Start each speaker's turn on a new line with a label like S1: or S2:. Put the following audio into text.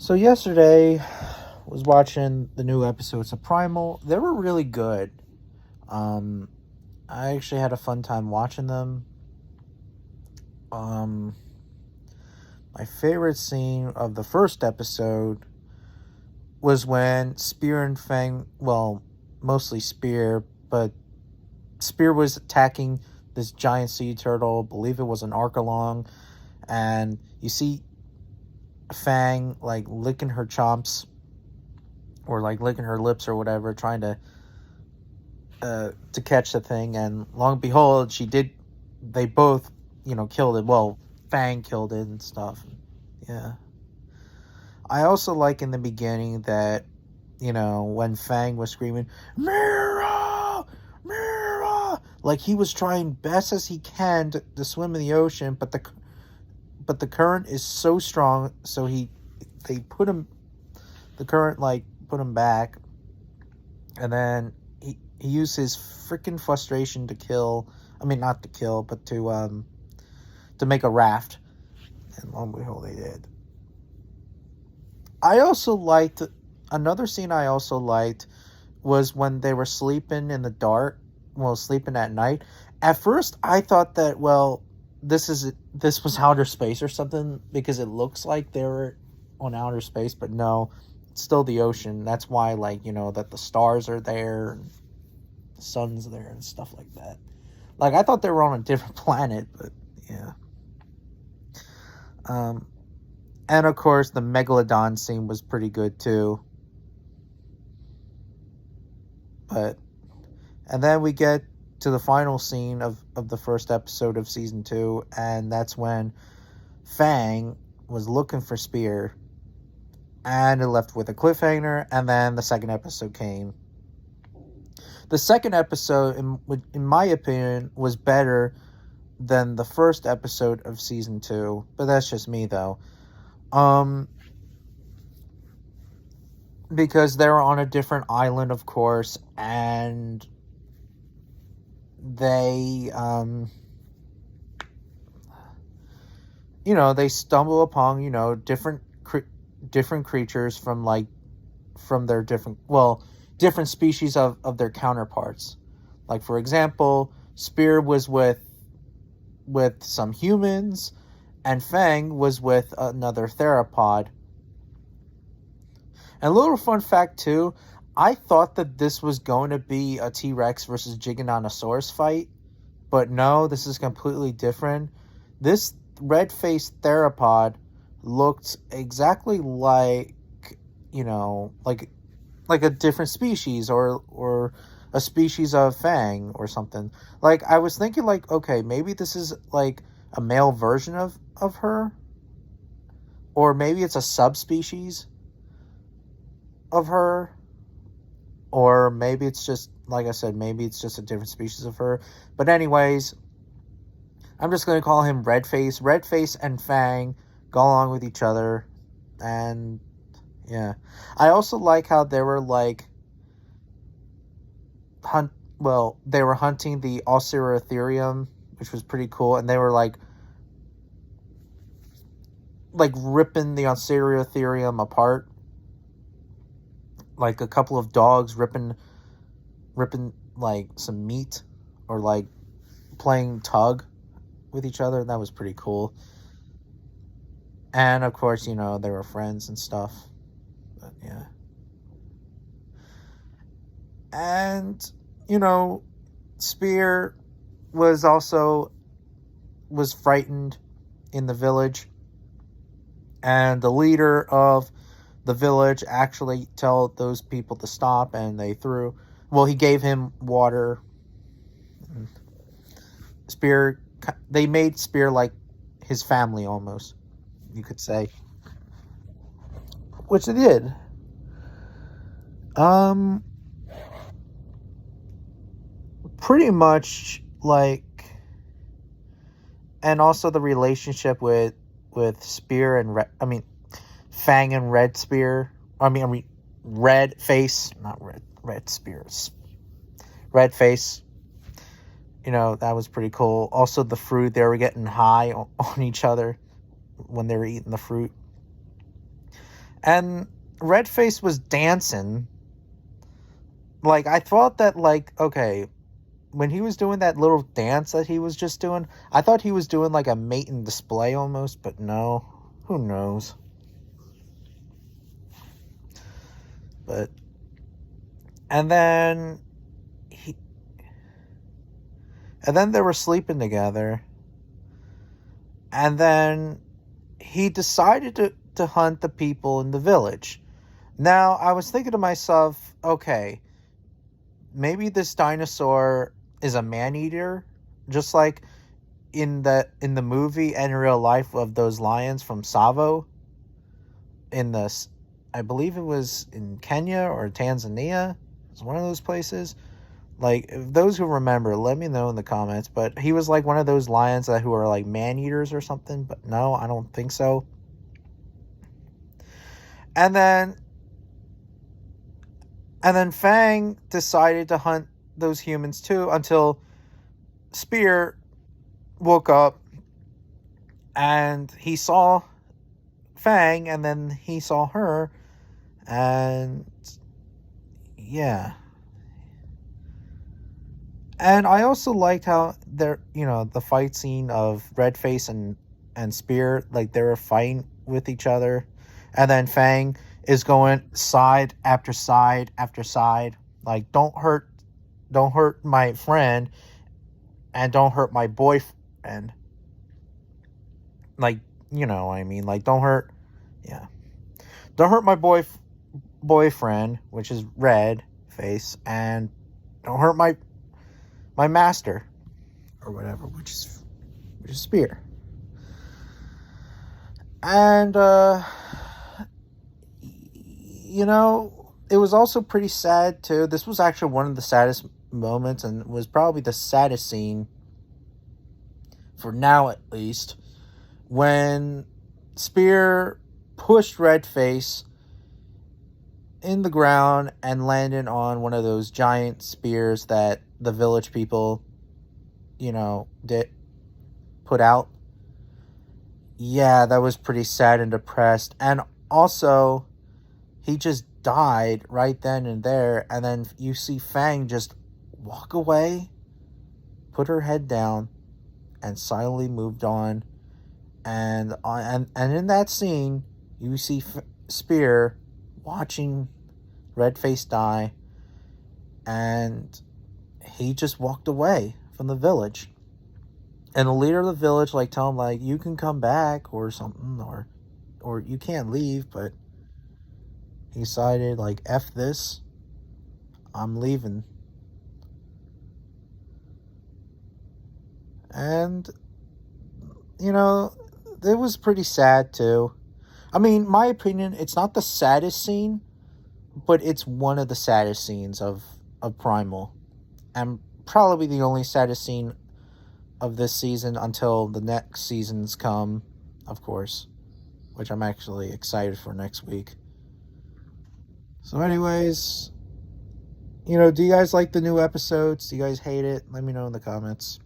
S1: So yesterday was watching the new episodes of Primal. They were really good. Um, I actually had a fun time watching them. Um, my favorite scene of the first episode was when Spear and Fang, well, mostly Spear, but Spear was attacking this giant sea turtle. I believe it was an Arcalong, and you see Fang like licking her chomps or like licking her lips or whatever, trying to catch the thing, and long and behold, she did. They both, killed it. Well, Fang killed it and stuff. Yeah. I also like in the beginning that, when Fang was screaming, Mira! Mira! Like he was trying best as he can to swim in the ocean, but the current is so strong, so they put him, the current like put him back, and then he used his freaking frustration to kill. I mean, not to kill, but to make a raft, and lo and behold, they did. I also liked another scene. I also liked was when they were sleeping in the dark. Well, sleeping at night. At first, I thought that this was outer space or something because it looks like they were on outer space, but no, it's still the ocean. That's why, that the stars are there, and the sun's there, and stuff like that. Like I thought they were on a different planet, but yeah. And of course, the Megalodon scene was pretty good too. And then we get to the final scene of the first episode of season 2, and that's when Fang was looking for Spear, and it left with a cliffhanger, and then the second episode came. The second episode, in my opinion, was better than the first episode of season 2, but that's just me though. Because they're on a different island, of course, and they, they stumble upon, different creatures from their different species of their counterparts. Like, for example, Spear was with some humans, and Fang was with another theropod. And a little fun fact, too, I thought that this was going to be a T-Rex versus Giganotosaurus fight, but no, this is completely different. This red-faced theropod looked exactly like, like a different species or a species of Fang or something. Like, I was thinking, okay, maybe this is, a male version of her, or maybe it's a subspecies of her, or maybe it's just, like I said, maybe it's just a different species of her. But anyways, I'm just going to call him Redface. Redface and Fang go along with each other, and yeah. I also like how they were they were hunting the Ocerotherium, which was pretty cool, and they were like ripping the Ocerotherium apart, like a couple of dogs ripping like some meat, or like playing tug with each other. That was pretty cool. And of course, they were friends and stuff. But yeah. And Spear was frightened in the village, and the leader of the village actually told those people to stop, and he gave him water. They made Spear like his family, almost, you could say, which they did. Pretty much, and also the relationship with Spear and Fang and Red Spear. Red Face, not Red Spears. Red Face. That was pretty cool. Also, the fruit, they were getting high on each other when they were eating the fruit. And Redface was dancing. Like, I thought that, like, okay, when he was doing that little dance that he was just doing, I thought he was doing like a mating display almost, but no. Who knows? But and then he and then they were sleeping together. And then he decided to hunt the people in the village. Now, I was thinking to myself, okay, maybe this dinosaur is a man-eater, just like in the movie and real life of those lions from Savo in this, I believe it was in Kenya or Tanzania. It's one of those places. Like, if those who remember, let me know in the comments. But he was like one of those lions who are like man-eaters or something. But no, I don't think so. And then Fang decided to hunt those humans too until Spear woke up and he saw Fang, and then he saw her, and yeah. And I also liked how the fight scene of Redface and Spear, like they were fighting with each other, and then Fang is going side after side after side, like don't hurt my friend, and don't hurt my boyfriend. Like, I mean, like don't hurt my boyfriend, which is Red Face, and don't hurt my master or whatever, which is Spear. And it was also pretty sad too. This was actually one of the saddest moments, and was probably the saddest scene for now, at least, when Spear pushed Redface in the ground and landed on one of those giant spears that the village people, did put out. Yeah, that was pretty sad and depressed. And also, he just died right then and there. And then you see Fang just walk away, put her head down, and silently moved on. And in that scene, you see Spear watching Redface die, and he just walked away from the village. And the leader of the village tell him you can come back or something, or you can't leave, but he decided F this, I'm leaving. And it was pretty sad too. I mean, my opinion, it's not the saddest scene, but it's one of the saddest scenes of Primal, and probably the only saddest scene of this season until the next seasons come, of course, which I'm actually excited for next week. So anyways, do you guys like the new episodes? Do you guys hate it? Let me know in the comments.